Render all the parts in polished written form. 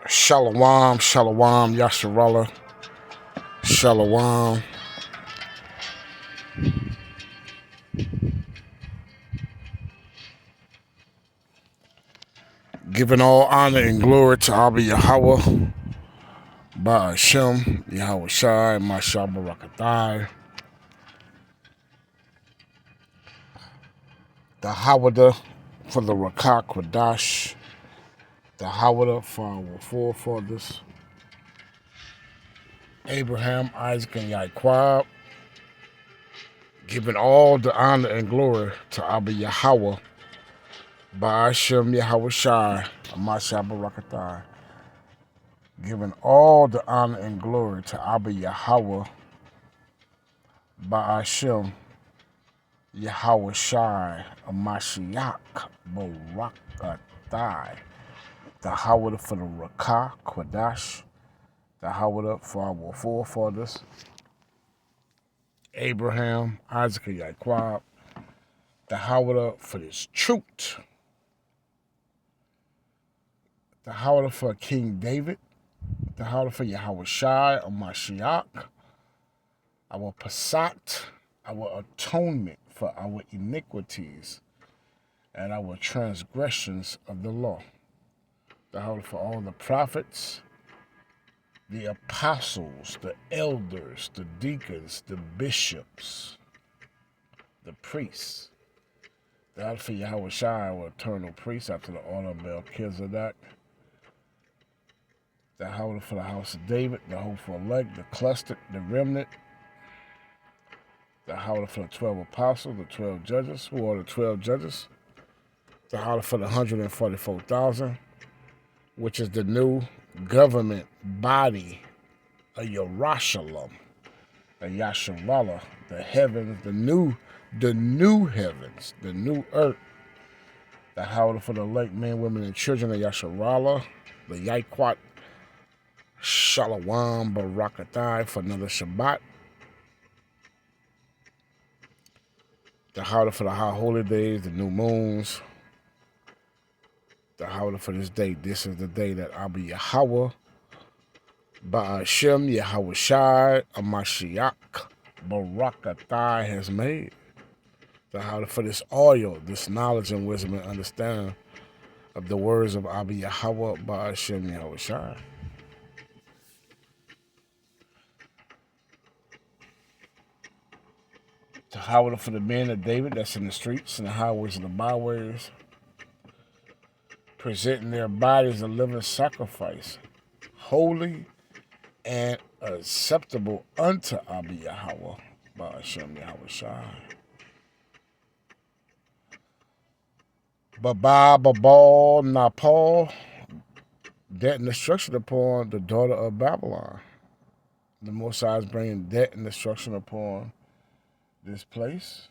Shalom, shalom, Yasharallah, shalom. Giving all honor and glory to Abba Yahweh, Ba'ashem, Yahweh Shai, Mashah Barakatai, the Hawada for the Rakah Kwadash, the Hawada for our forefathers, Abraham, Isaac, and Yaquab, giving all the honor and glory to Abba Yahweh, Ba'ashem, Yahweh Shai, Mashah Barakatai. Giving all the honor and glory to Abba Yahweh, Ba'ashem, Yahweh Shai, Mashiach, Barakatai, the Hawada for the Rakah, Kwadash, the Hawada for our forefathers, Abraham, Isaac, and Yaquab, the Hawada for this truth, the Hawada for King David, the Hawada for Yahweh Shai, Mashiach, our Passat, our atonement for our iniquities and our transgressions of the law. The Hawada for all the prophets, the apostles, the elders, the deacons, the bishops, the priests. The Hawada for Yahweh Shai, our eternal priest after the order of Melchizedek. The Hawada for the house of David, the hopeful elect, the clustered, the remnant. The Hawada for the 12 apostles, the 12 judges. Who are the 12 judges? The Hawada for the 144,000, which is the new government body of Yerushalayim, the Yasharallah, the heavens, the new heavens, the new earth. The Hawada for the elect men, women, and children of Yasharallah, the Yaquat Shalom Barakatai for another Shabbat. The Hawada for the high holy days, the new moons. The Hawada for this day. This is the day that Abba Yahweh, Ba'ashem, Yahweh Shai, Mashiach, Barakatai has made. The Hawada for this oil, this knowledge and wisdom and understanding of the words of Abba Yahweh, Ba'ashem, Yahweh Shai. The Hawada for the men of David that's in the streets and the highways and the byways, presenting their bodies a living sacrifice, holy and acceptable unto Abba Yahweh, Ba'ashem, Yahweh Shai. Babal, Napal, debt and destruction upon the daughter of Babylon. The Most High is bringing debt and destruction upon this place,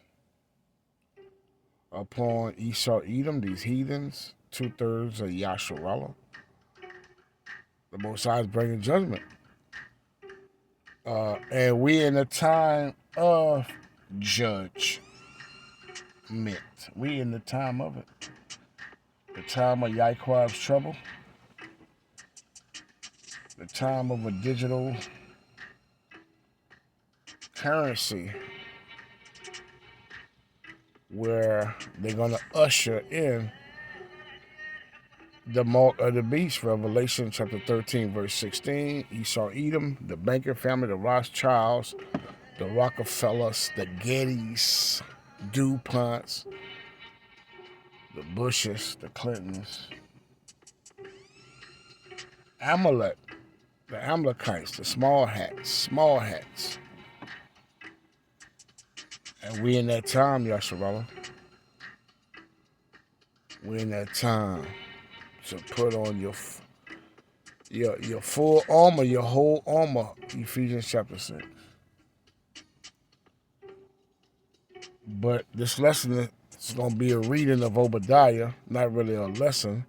upon Esau, Edom, these heathens, 2/3 of Yasharallah. The Most High is bringing judgment. And we in the time of judgment. We in the time of it. The time of Yaquab's trouble. The time of a digital currency where they're going to usher in the mark of the beast. Revelation chapter 13, verse 16. Esau, Edom, the banker family, the Rothschilds, the Rockefellers, the Gettys, DuPonts, the Bushes, the Clintons, Amalek, the Amalekites, the small hats. And we in that time, Yasharallah. We in that time to put on your full armor, your whole armor, Ephesians chapter 6. But this lesson is going to be a reading of Obadiah, not really a lesson,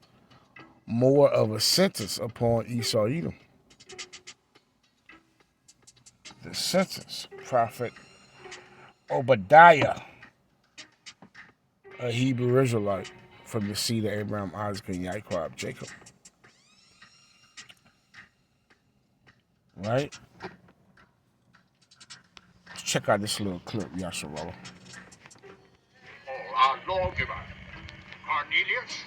more of a sentence upon Esau Edom. The sentence, Prophet Obadiah, a Hebrew Israelite from the seed of Abraham, Isaac, and Jacob. Right? Let's check out this little clip, Yasharallah. Oh, our lawgiver, Cornelius,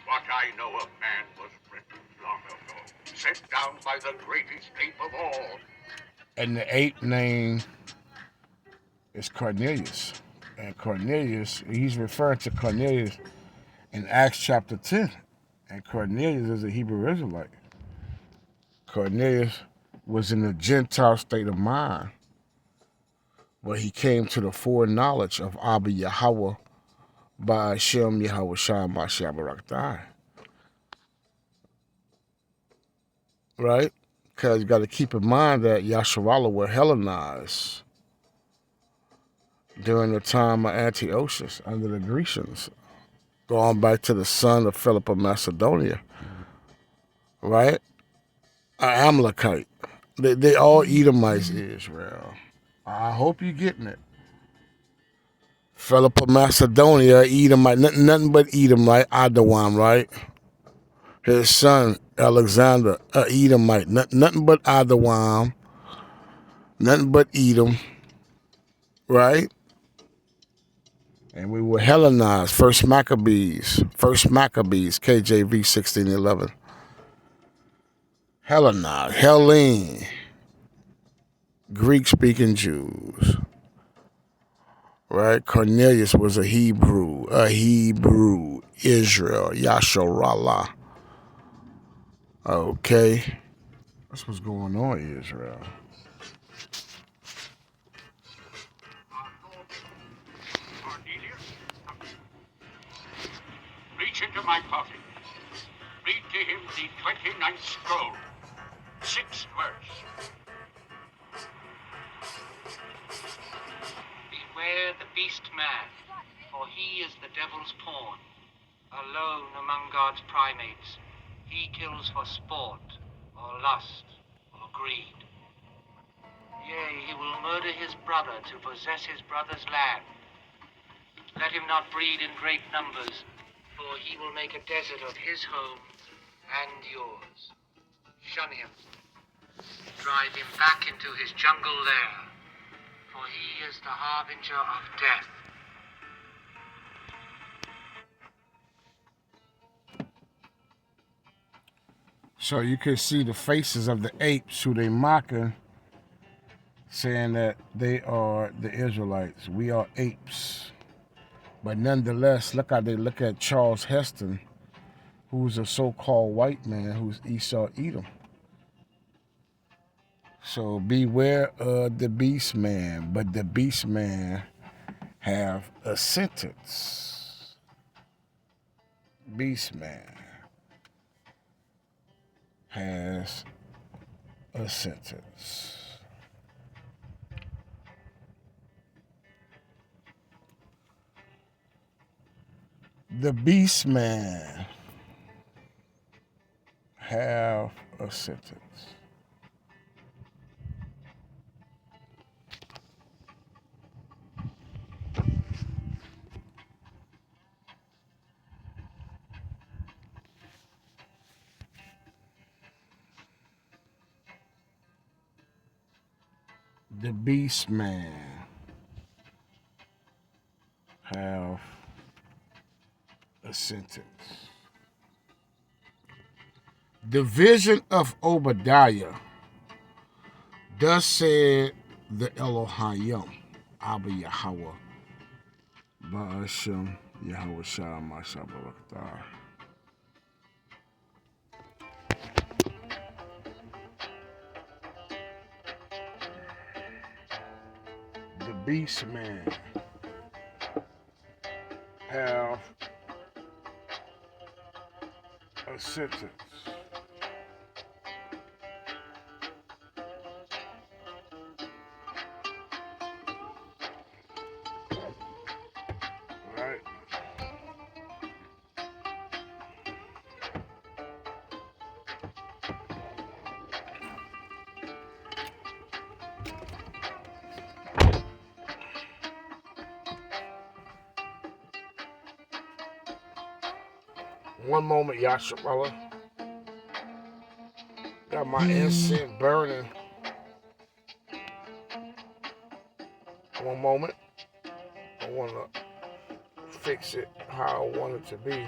what I know of man was written long ago, set down by the greatest ape of all. And the ape name is Cornelius. And Cornelius, he's referring to Cornelius in Acts chapter 10. And Cornelius is a Hebrew Israelite. Cornelius was in a Gentile state of mind where he came to the foreknowledge of Abba Yahweh by Hashem Yahweh Shai Mashiach Baraktai. Right? Because you got to keep in mind that Yasharallah were Hellenized during the time of Antiochus under the Grecians, going back to the son of Philip of Macedonia. Right? An Amalekite. They all Edomites, Israel. I hope you're getting it. Philip of Macedonia, Edomite, nothing but Edomite, Adawan, right? His son, Alexander, Edomite, nothing but Adawan, nothing but Edom, right? And we were Hellenized, First Maccabees, KJV 1611. Hellenized, Hellene, Greek-speaking Jews, right? Cornelius was a Hebrew, Israel, Yasharallah. Okay. That's what's going on, Israel. Cornelius, reach into my pocket. Read to him the 29th scroll, 6th verse. Beware the beast man, for he is the devil's pawn. Alone among God's primates, he kills for sport, or lust, or greed. Yea, he will murder his brother to possess his brother's land. Let him not breed in great numbers, for he will make a desert of his home and yours. Shun him. Drive him back into his jungle lair, for he is the harbinger of death. So you can see the faces of the apes who they mocking, saying that they are the Israelites. We are apes. But nonetheless, look how they look at Charles Heston, who's a so-called white man, who's Esau Edom. So beware of the beast man. But the beast man have a sentence. Beast man has a sentence. The beast man have a sentence. The beast man have a sentence. The vision of Obadiah, thus said the Elohim, Abba Yahweh, Ba'ashem Yahweh Shah Masha Baraktar. The beast man have a sentence. Right? One moment, Yasharella. Got my incense burning. One moment. I want to fix it how I want it to be.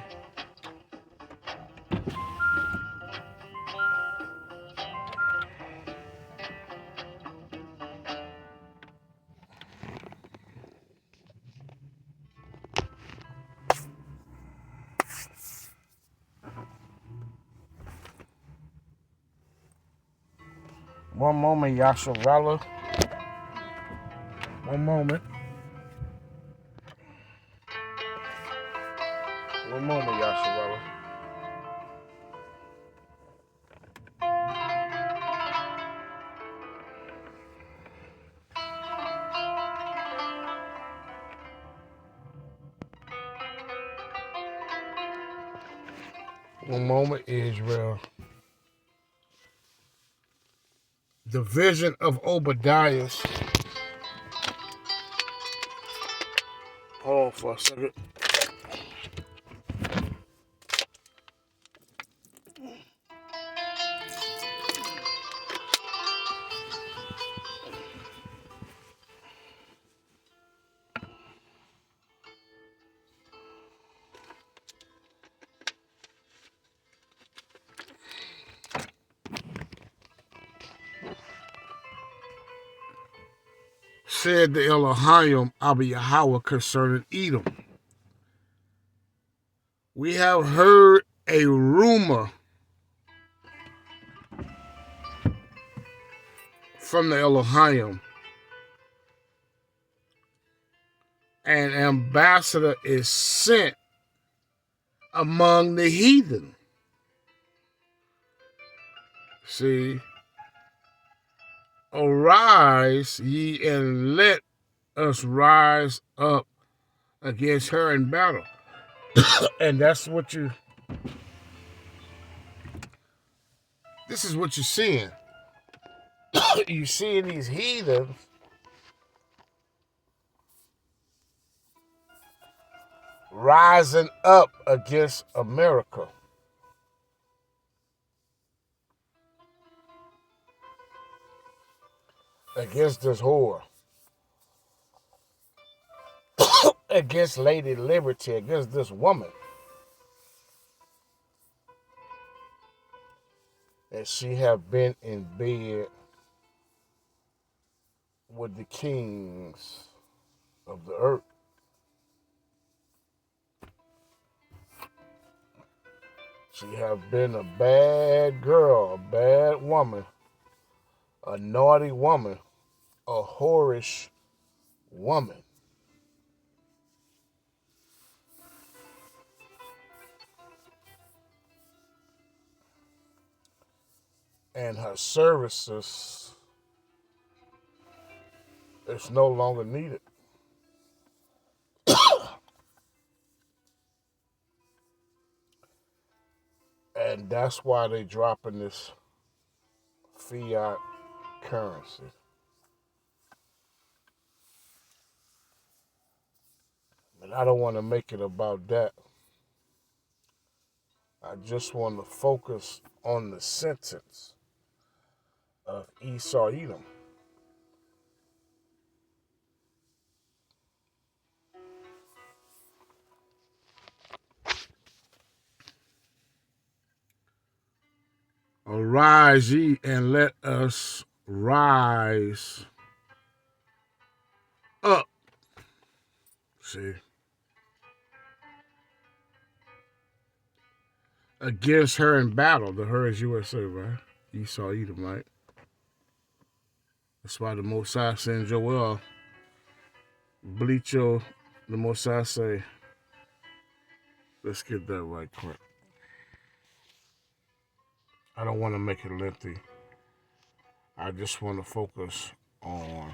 One moment, Yasharella. One moment. One moment, Yasharella. One moment, Israel. The vision of Obadiah. Hold on for a second. Said the Elohim Abba Yahweh concerning Edom. We have heard a rumor from the Elohim. An ambassador is sent among the heathen. See, arise ye and let us rise up against her in battle. And that's what this is what you're seeing. You see these heathens rising up against America. Against this whore. Against Lady Liberty. Against this woman. And she have been in bed with the kings of the earth. She have been a bad girl, a bad woman, a naughty woman, a whorish woman. And her services is no longer needed. And that's why they dropping this fiat currency. And I don't want to make it about that. I just want to focus on the sentence of Esau Edom. Arise ye and let us rise up. See? Against her in battle. The her is USA, right? Esau Edom, right? That's why the Mosai sent Joel. Bleacho, the Mosai say, let's get that right quick. I don't want to make it lengthy. I just want to focus on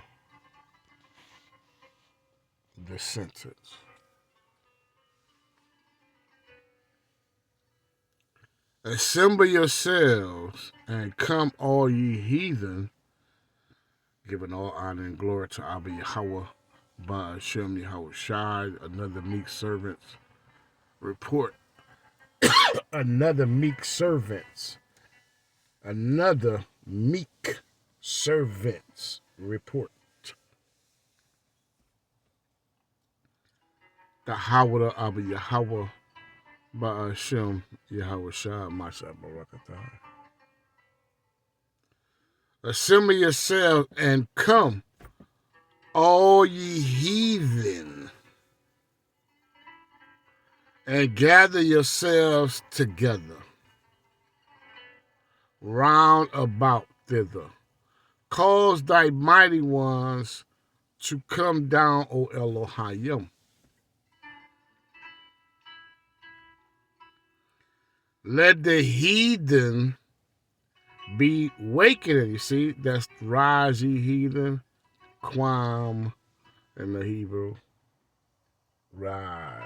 this sentence. Assemble yourselves and come, all ye heathen, giving all honor and glory to Abba Yahweh, by Hashem Yahweh Shai, another meek servant's report. Another meek servants. Another meek servants report. The Hawada Abba Yahweh Ba'ashem Yahweh Shah Masha Barakatah. Assemble yourselves and come, all ye heathen, and gather yourselves together round about thither. Cause thy mighty ones to come down, O Elohim. Let the heathen be wakening. You see, that's rise ye heathen, quam in the Hebrew. Rise.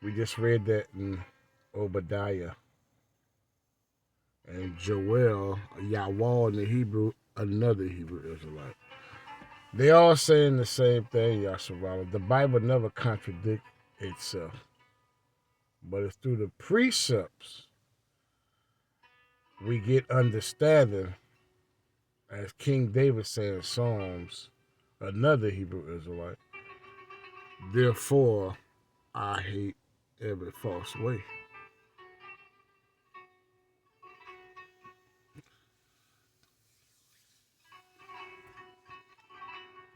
We just read that in Obadiah. And Joel, Yahweh in the Hebrew, another Hebrew Israelite. They all saying the same thing, Yasharala. The Bible never contradicts itself. But it's through the precepts we get understanding, as King David said in Psalms, another Hebrew Israelite. Therefore, I hate every false way.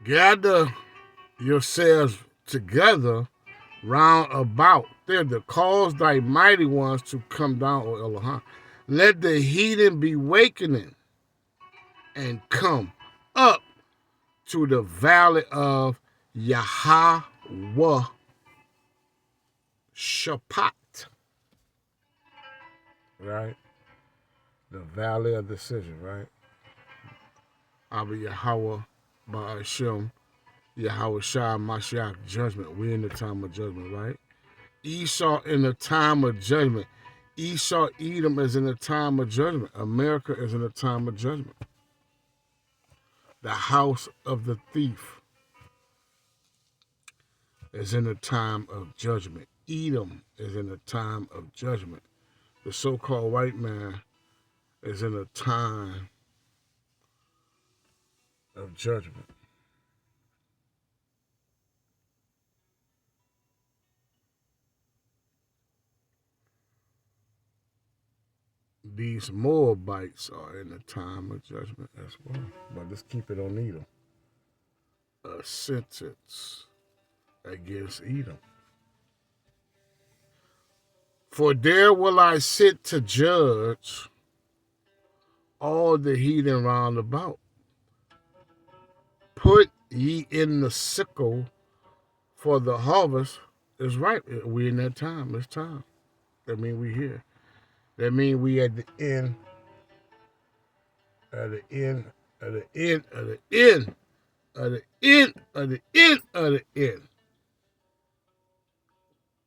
Gather yourselves together round about there to cause thy mighty ones to come down, O Elohim. Let the heathen be wakening and come up to the valley of Yahweh Shaphat. Right? The valley of decision, right? Abba Yahweh Ba'ashem Yahweh Shah Mashiach judgment. We're in the time of judgment, right? Esau in the time of judgment. Esau, Edom is in the time of judgment. America is in the time of judgment. The house of the thief is in the time of judgment. Edom is in the time of judgment. The so-called white man is in a time of judgment. These Moabites are in the time of judgment as well. But let's keep it on Edom. A sentence against Edom. For there will I sit to judge all the heathen round about. Put ye in the sickle, for the harvest is ripe. We in that time. It's time. That means we here. That means we at the end. At the end. At the end. At the end. At the end. At the end. At the end.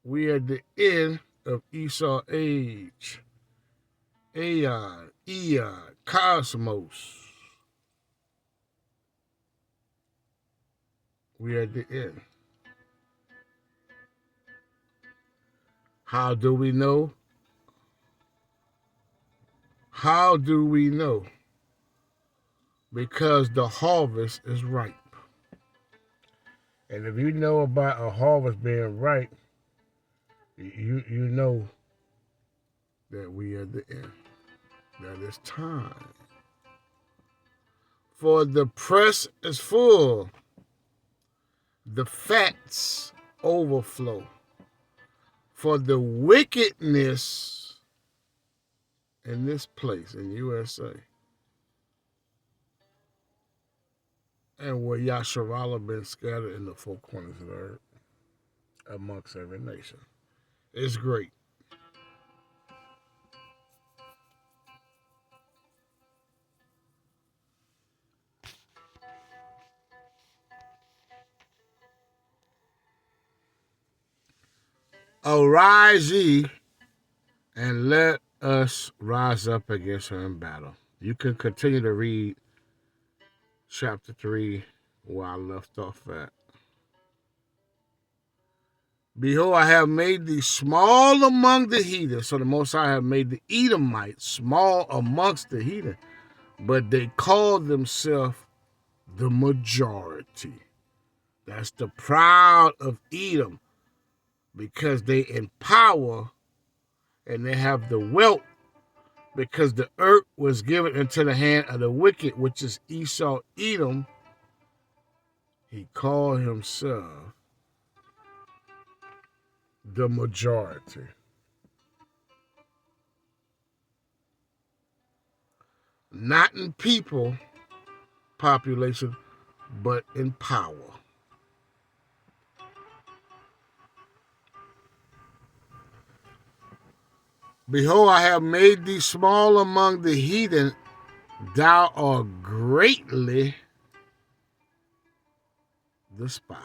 We at the end of Esau age. Aeon. Eon. Cosmos. We at the end. How do we know? How do we know? Because the harvest is ripe. And if you know about a harvest being ripe, you know that we are at the end. That it's time. For the press is full. The fats overflow. For the wickedness in this place, in USA, and where Yasharala been scattered in the four corners of the earth, amongst every nation. It's great. Arise ye, and let us rise up against her in battle. You can continue to read chapter 3 where I left off at. Behold, I have made thee small among the heathen. So the Most High have made the Edomites small amongst the heathen. But they call themselves the majority. That's the proud of Edom, because they in power and they have the wealth, because the earth was given into the hand of the wicked, which is Esau, Edom. He called himself the majority. Not in people population, but in power. Behold, I have made thee small among the heathen. Thou art greatly despised.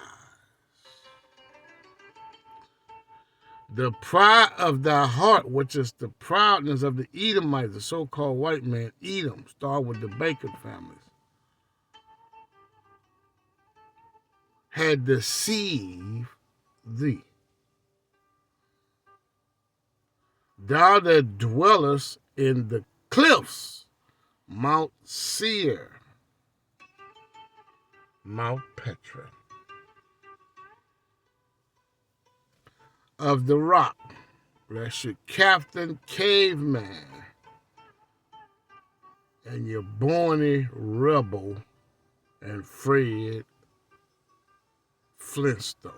The pride of thy heart, which is the proudness of the Edomites, the so-called white man, Edom, start with the Bacon families, had deceived thee. Thou that dwellest in the cliffs, Mount Seir, Mount Petra, of the rock, that's your Captain Caveman and your Barney Rebel and Fred Flintstones.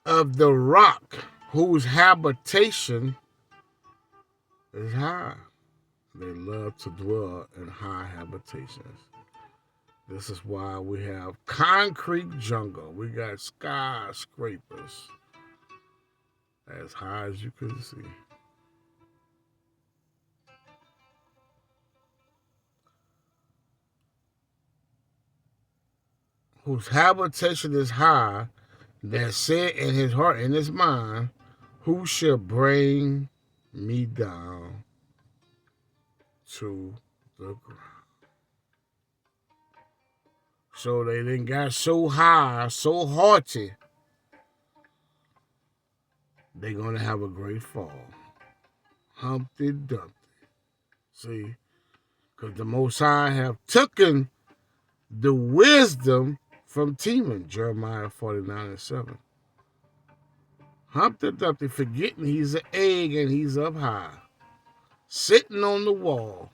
Of the rock whose habitation is high. They love to dwell in high habitations. This is why we have concrete jungle. We got skyscrapers as high as you can see. Whose habitation is high, that said in his heart and his mind, who shall bring me down to the ground? So they then got so high, so haughty, they're going to have a great fall. Humpty Dumpty. See, because the Most High have taken the wisdom from Teman, Jeremiah 49:7. Humpty Dumpty, forgetting he's an egg and he's up high, sitting on the wall,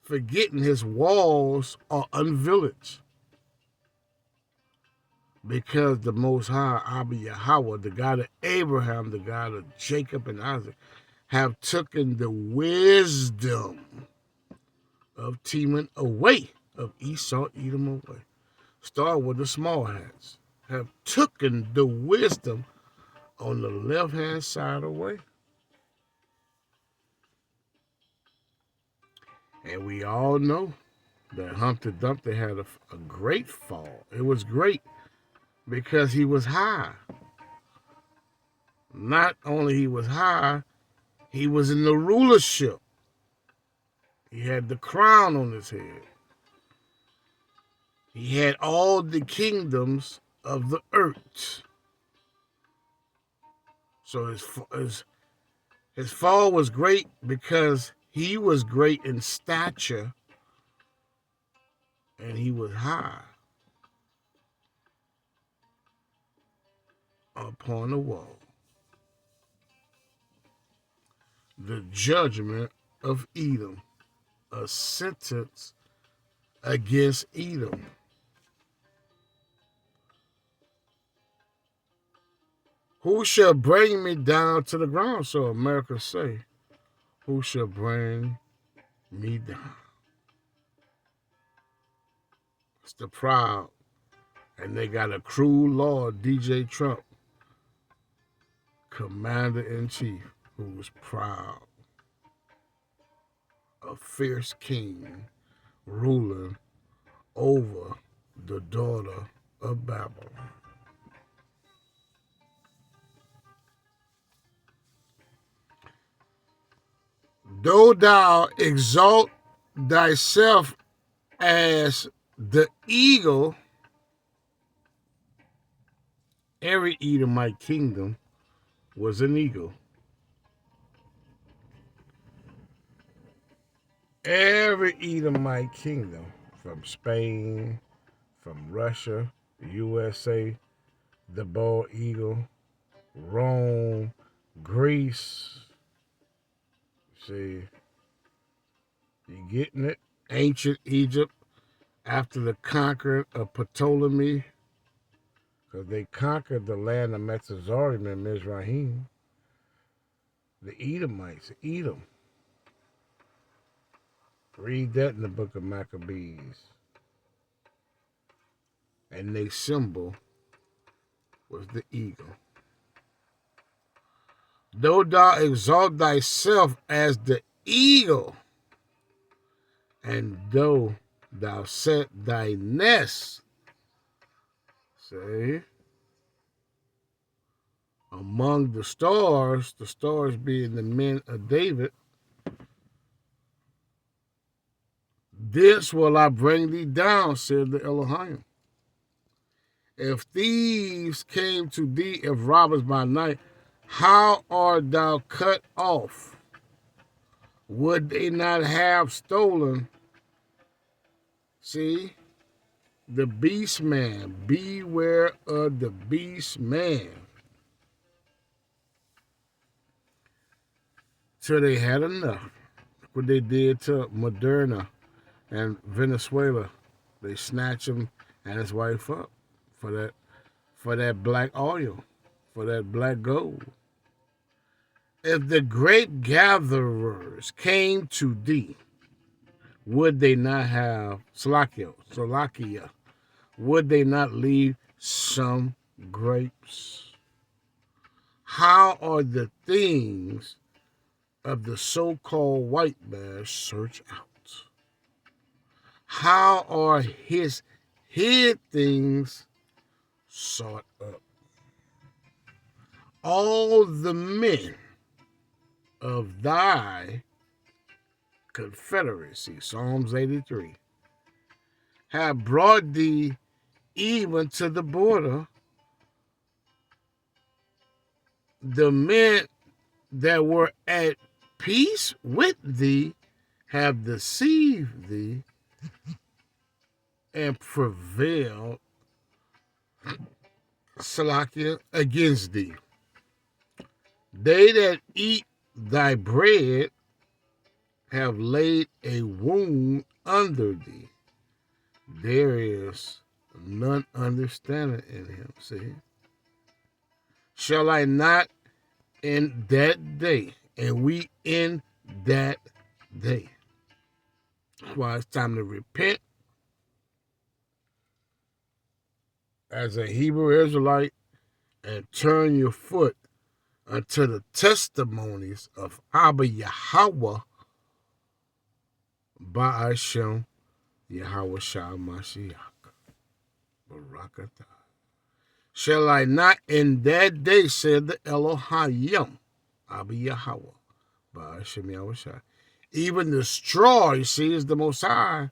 forgetting his walls are unvillaged. Because the Most High, Abba Yahweh, the God of Abraham, the God of Jacob and Isaac, have taken the wisdom of Teman away, of Esau, Edom away. Start with the small hats. Have taken the wisdom on the left-hand side away. And we all know that Humpty Dumpty had a great fall. It was great because he was high. Not only he was high, he was in the rulership. He had the crown on his head. He had all the kingdoms of the earth. So his fall was great because he was great in stature and he was high upon the wall. The judgment of Edom, a sentence against Edom. Who shall bring me down to the ground? So America say, who shall bring me down? It's the proud. And they got a cruel lord, DJ Trump, commander-in-chief, who was proud. A fierce king ruling over the daughter of Babylon. Though thou exalt thyself as the eagle, every Edomite kingdom was an eagle. Every Edomite kingdom, from Spain, from Russia, the USA, the bald eagle, Rome, Greece. See, you getting it? Ancient Egypt, after the conquering of Ptolemy, because they conquered the land of Metzazorim and Mizraim. The Edomites, Edom. Read that in the book of Maccabees. And their symbol was the eagle. Though thou exalt thyself as the eagle, and though thou set thy nest, say, among the stars being the men of David, this will I bring thee down, said the Elohim. If thieves came to thee, if robbers by night, how art thou cut off? Would they not have stolen? See, the beast man, beware of the beast man. Till they had enough. What they did to Moderna and Venezuela, they snatched him and his wife up for that black oil, for that black gold. If the grape gatherers came to thee, would they not have Salakia? Would they not leave some grapes? How are the things of the so-called white man searched out? How are his hid things sought up? All the men of thy confederacy, Psalms 83, have brought thee even to the border. The men that were at peace with thee have deceived thee and prevailed, Salakia, against thee. They that eat thy bread have laid a wound under thee. There is none understanding in him. See? Shall I not in that day, and we in that day. That's why it's time to repent as a Hebrew Israelite and turn your foot unto the testimonies of Abba Yahweh Ba'ashem Yahweh Shah Mashiach. Barakatah. Shall I not in that day, said the Elohim, Abba Yahweh Ba'ashem Yahweh Shah, even destroy, see, is the Most High,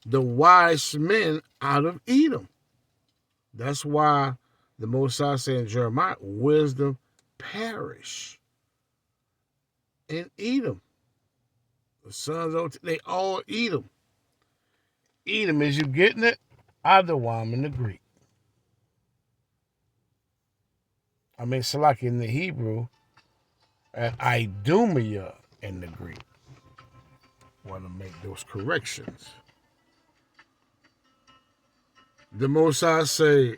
the wise men out of Edom. That's why the Most High said in Jeremiah, wisdom perish in Edom. The sons of, they all Edom. Edom, is you getting it? Adawam in the Greek. I mean, Salaki in the Hebrew, and Idumea in the Greek. Want to make those corrections. The Most High say,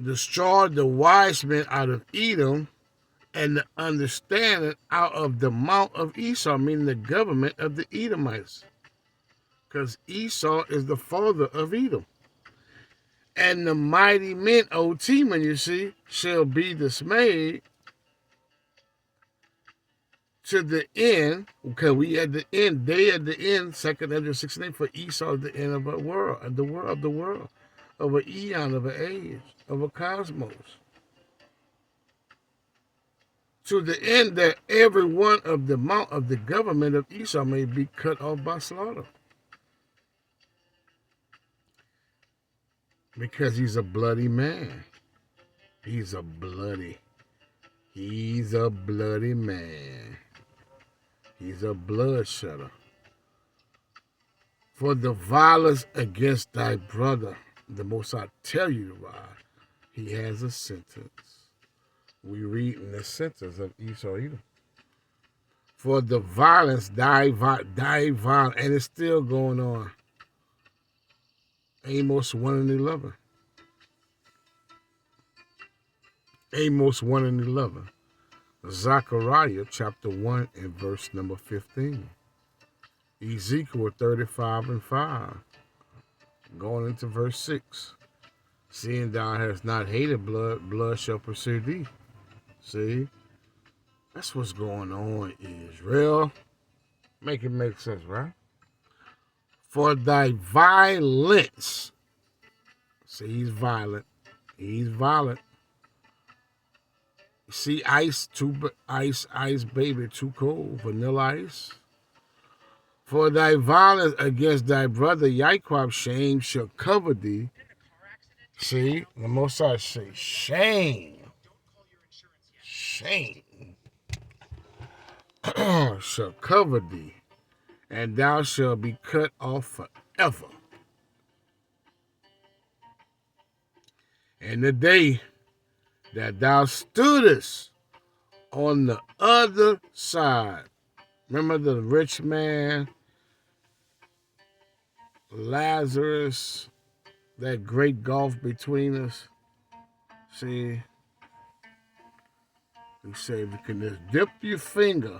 destroy the wise men out of Edom and the understanding out of the mount of Esau, meaning the government of the Edomites. Because Esau is the father of Edom. And the mighty men, O Teman, you see, shall be dismayed to the end, because we at the end, they at the end, 2nd Ezra 16, for Esau at the end of a world, of the world, of an eon, of an age, of a cosmos. To the end that every one of the mount of the government of Esau may be cut off by slaughter. Because he's a bloody man. He's a bloody man. He's a bloodshedder. For the violence against thy brother, the Most I tell you to ride, he has a sentence. We read in the sentence of Esau Edom. For the violence, thy violence, and it's still going on. Amos 1 and 11. Amos 1 and 11. Zechariah chapter 1 and verse number 15. Ezekiel 35 and 5. Going into verse 6. Seeing thou hast not hated blood, blood shall pursue thee. See? That's what's going on, Israel. Make it make sense, right? For thy violence. See, he's violent. He's violent. See, ice, baby, too cold. Vanilla ice. For thy violence against thy brother Yaquab, shame shall cover thee. See, the Most High say, shame. Shame shall cover thee, and thou shalt be cut off forever. And the day that thou stoodest on the other side, remember the rich man, Lazarus, that great gulf between us? See, he said, you can just dip your finger.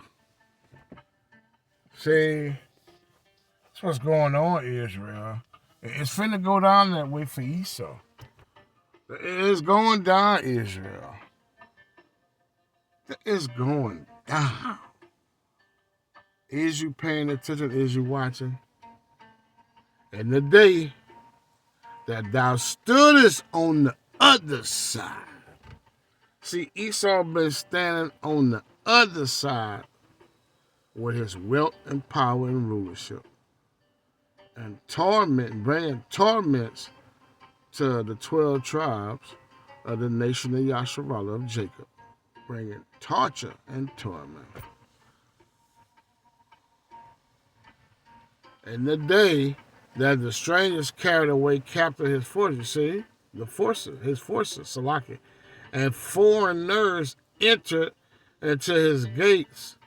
See, that's what's going on, Israel. It's finna go down that way for Esau. It's going down, Israel. It's going down. Is you paying attention? Is you watching? And the day that thou stoodest on the other side. See, Esau been standing on the other side with his wealth and power and rulership. And bringing torments to the 12 tribes of the nation of Yasharallah of Jacob. Bringing torture and torment. And the day that the strangers carried away captive his forces, see, his forces, Salaki, and foreigners entered into his gates.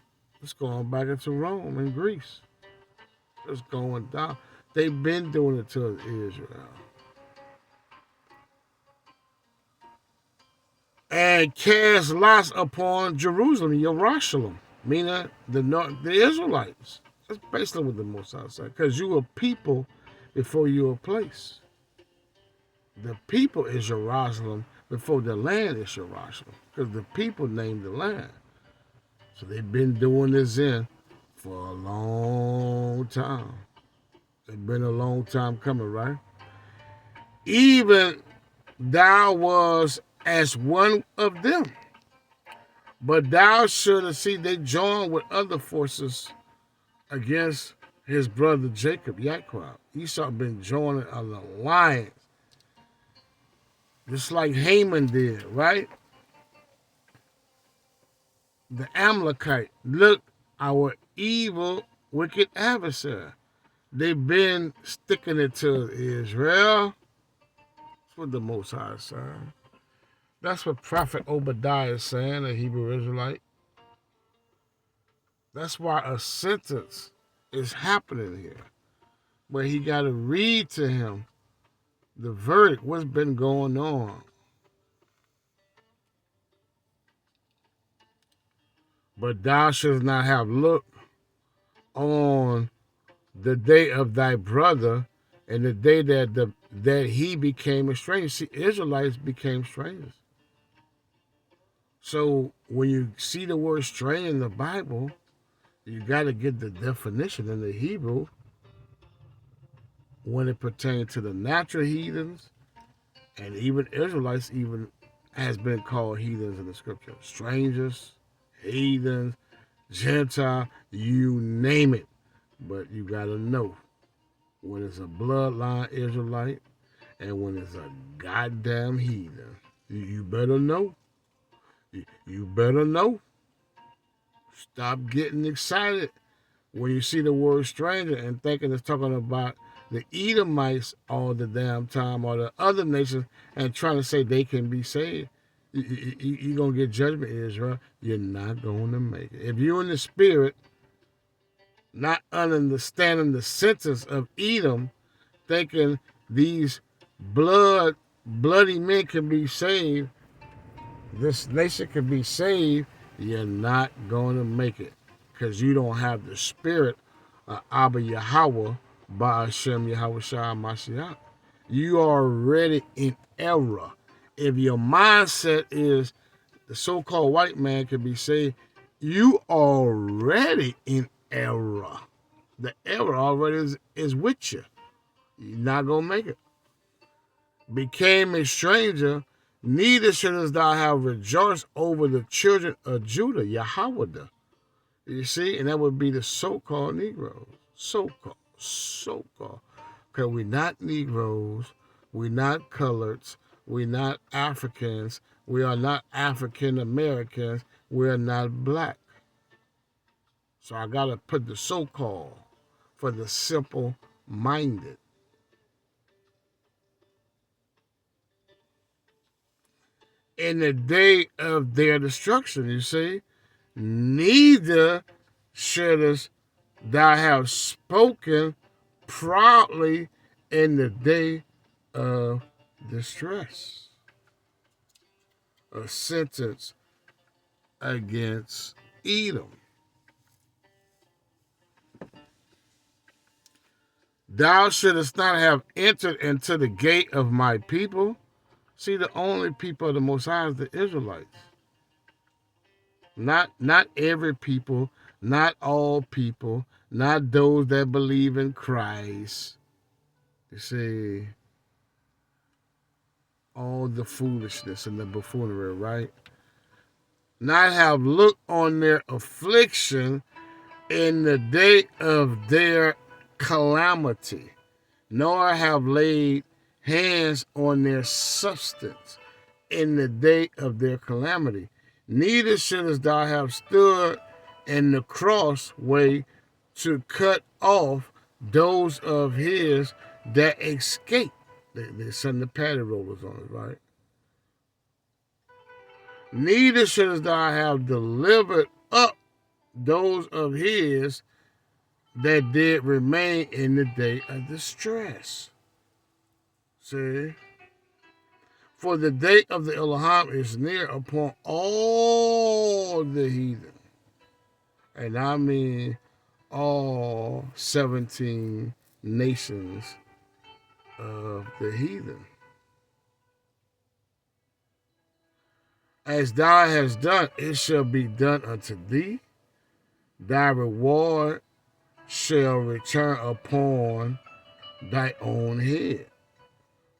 It's going back into Rome and Greece. It's going down. They've been doing it to Israel. And cast lots upon Jerusalem, meaning the Israelites. That's basically what the Most High said. Because you are people before you are place. The people is Jerusalem before the land is Jerusalem. Because the people named the land. So they've been doing this for a long time. It's been a long time coming, right? Even thou was as one of them. But thou shouldst see they joined with other forces against his brother Jacob, Yaquab. Esau been joining an alliance. Just like Haman did, right? The Amalekite. Look, our evil, wicked adversary. They've been sticking it to Israel. That's what the Most High is saying. That's what Prophet Obadiah is saying, a Hebrew Israelite. That's why a sentence is happening here, where he got to read to him the verdict, what's been going on. But thou shalt not have looked on the day of thy brother and the day that he became a stranger. See, Israelites became strangers. So when you see the word stranger in the Bible, you got to get the definition in the Hebrew when it pertains to the natural heathens, and even Israelites even has been called heathens in the scripture. Strangers, heathens, Gentile, you name it. But you got to know when it's a bloodline Israelite And when it's a goddamn heathen, you better know. You better know. Stop getting excited when you see the word stranger and thinking it's talking about the Edomites all the damn time or the other nations and trying to say they can be saved. You're going to get judgment, Israel. You're not going to make it. If you're in the spirit, not understanding the sentence of Edom, thinking these bloody men can be saved, this nation can be saved, you're not going to make it because you don't have the spirit of Abba Yahweh by Hashem Yahweh Shah Mashiach. You are already in error. If your mindset is the so-called white man can be saved, you already in error. The error already is with you. You're not going to make it. Became a stranger, neither shouldst thou have rejoiced over the children of Judah, Yahweh. You see, and that would be the so-called Negroes. So-called. Because we're not Negroes, we're not coloreds, we're not Africans, we are not African Americans, we're not black. So I got to put the so-called for the simple-minded. In the day of their destruction, you see, neither shouldst thou have spoken proudly in the day of distress. A sentence against Edom. Thou shouldst not have entered into the gate of my people. See, the only people of the Most High is the Israelites. Not every people, not all people, not those that believe in Christ. You see, all the foolishness and the buffoonery, right? Not have looked on their affliction in the day of their calamity, nor have laid hands on their substance in the day of their calamity. Neither shouldst thou have stood in the crossway to cut off those of his that escaped. They send the patty rollers on it, right? Neither shouldst thou have delivered up those of his that did remain in the day of distress. See? For the day of the Elohim is near upon all the heathen. And I mean all 17 nations of the heathen. As thou hast done, it shall be done unto thee. Thy reward shall return upon thy own head.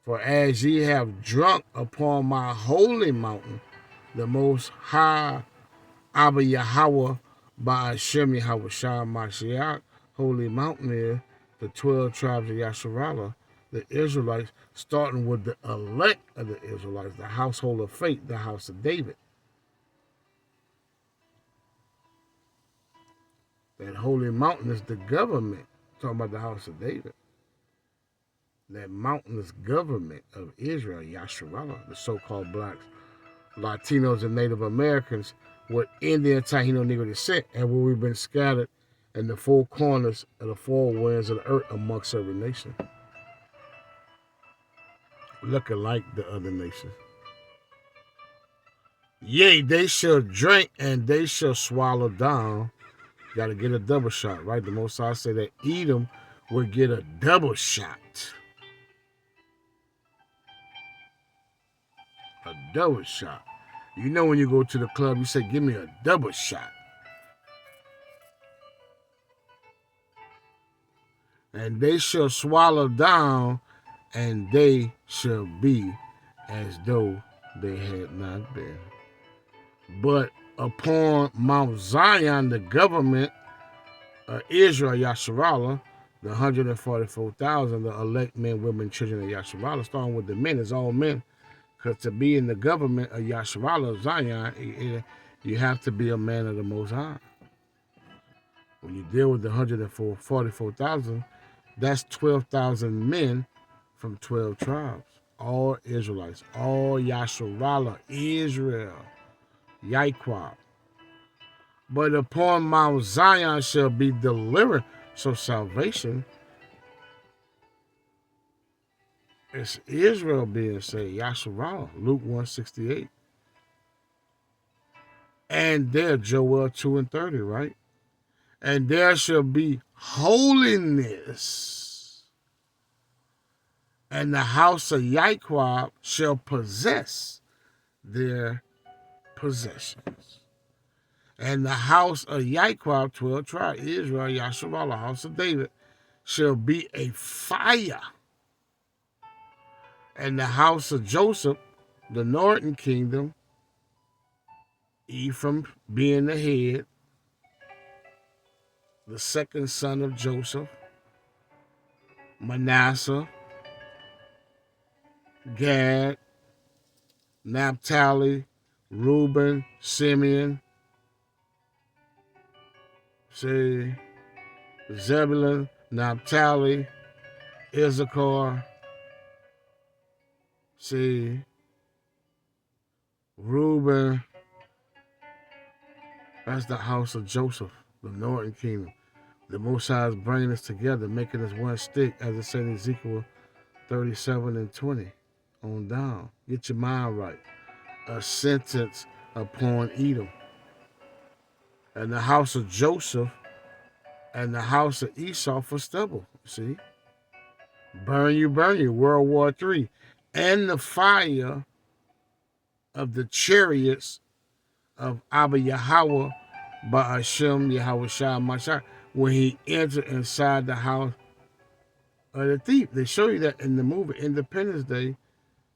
For as ye have drunk upon my holy mountain, the Most High Abba Yahweh by Hashem Yahweh Shah Mashiach, holy mountain is the 12 tribes of Yasharallah, the Israelites, starting with the elect of the Israelites, the household of faith, the house of David. That holy mountain is the government, talking about the house of David. That mountainous government of Israel, Yasharallah, the so-called blacks, Latinos, and Native Americans with Indian, Taino, Negro descent, and where we've been scattered in the four corners of the four winds of the earth amongst every nation. Looking like the other nations. Yea, they shall drink and they shall swallow down. Got to get a double shot, right? The Most High say that Edom will get a double shot. A double shot. You know when you go to the club, you say, give me a double shot. And they shall swallow down, and they shall be as though they had not been. But upon Mount Zion, the government of Israel, Yasharallah, the 144,000, the elect men, women, children of Yasharallah, starting with the men, is all men. Because to be in the government of Yasharallah, of Zion, you have to be a man of the Most High. When you deal with the 144,000, that's 12,000 men from 12 tribes. All Israelites, all Yasharallah, Israel, Yaiqua. But upon Mount Zion shall be delivered. So salvation, it's Israel being saved, Yasharallah, Luke 168. And there, Joel 2 and 30, right? And there shall be holiness, and the house of Yaiqua shall possess their possessions. And the house of Yaiqua, 12 tribes, Israel, Yasharallah, house of David, shall be a fire. And the house of Joseph, the northern kingdom, Ephraim being the head, the second son of Joseph, Manasseh, Gad, Naphtali, Reuben, Simeon, see, Zebulun, Naphtali, Issachar, see, Reuben, that's the house of Joseph, the northern kingdom. The Most High is bringing us together, making us one stick, as it said in Ezekiel 37 and 20 on down. Get your mind right. A sentence upon Edom. And the house of Joseph and the house of Esau for stubble. See? Burn you, World War III. And the fire of the chariots of Abba Yahweh by Hashem Yahweh Shah Mashah when he entered inside the house of the thief. They show you that in the movie Independence Day,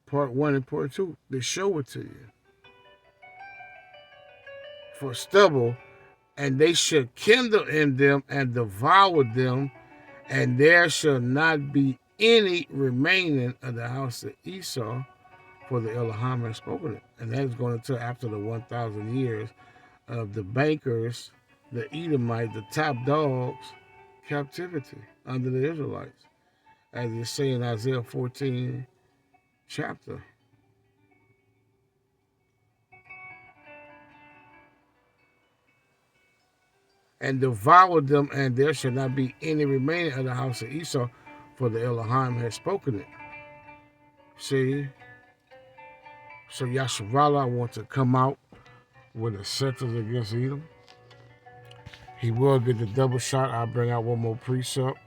Part 1 and Part 2. They show it to you. For stubble, and they shall kindle in them and devour them, and there shall not be any remaining of the house of Esau, for the Elohim has spoken it. And that is going to after the 1,000 years of the bankers, the Edomites, the top dogs, captivity under the Israelites, as you say in Isaiah 14 chapter. And devour them, and there shall not be any remaining of the house of Esau, for the Elohim has spoken it. See? So Yasharallah wants to come out with a sentence against Edom. He will get the double shot. I'll bring out one more precept.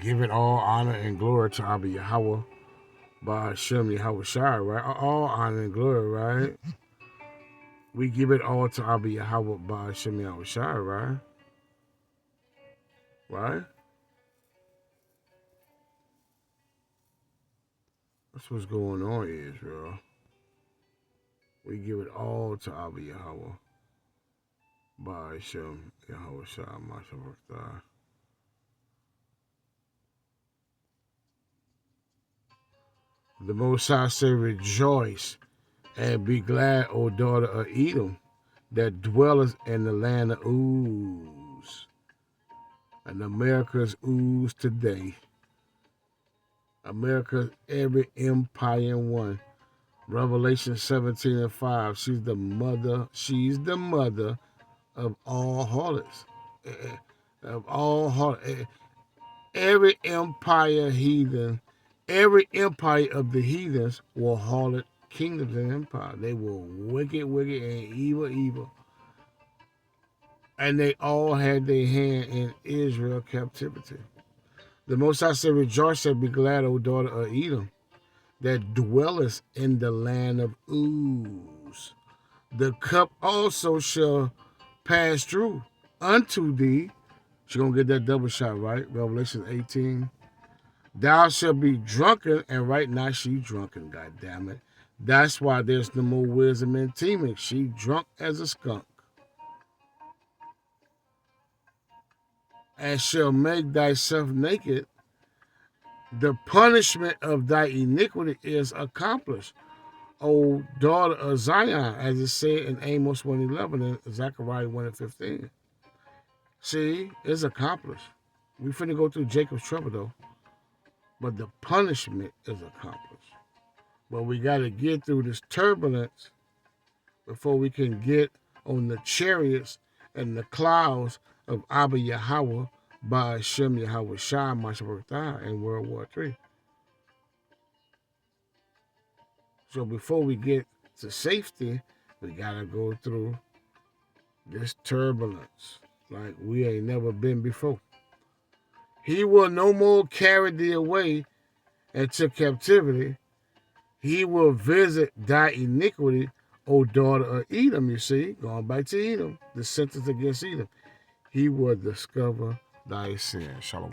Give it all honor and glory to Abba Yahweh by Hashem Yahweh Shai, right? All honor and glory, right? We give it all to Abba Yahweh by Hashem Yahweh Shai, right? Right? That's what's going on, Israel. We give it all to Abba Yahweh by Hashem Yahweh Shai, Mashavakta. The Most High said, rejoice and be glad, O daughter of Edom, that dwelleth in the land of Uz. And America's Uz today. America's every empire in one. Revelation 17 and 5. She's the mother of all harlots. Of all harlots. Every empire heathen, every empire of the heathens were harlot kingdoms and empires. They were wicked, and evil. And they all had their hand in Israel captivity. The Most High said, rejoice and be glad, O daughter of Edom, that dwellest in the land of Uz. The cup also shall pass through unto thee. She's going to get that double shot, right? Revelation 18. Thou shalt be drunken, and right now she drunken, goddammit. That's why there's no more wisdom in teaming. She drunk as a skunk. and shall make thyself naked, the punishment of thy iniquity is accomplished, O daughter of Zion, as it said in Amos 1:11 and Zechariah 1:15. See, it's accomplished. We finna go through Jacob's trouble though, but the punishment is accomplished. But we got to get through this turbulence before we can get on the chariots and the clouds of Abba Yahweh by Shem Yahweh Shai Mashabaratah in World War III. So before we get to safety, we gotta go through this turbulence like we ain't never been before. He will no more carry thee away into captivity. He will visit thy iniquity, O daughter of Edom, you see, going back to Edom, the sentence against Edom. He will discover thy sin. Shalom.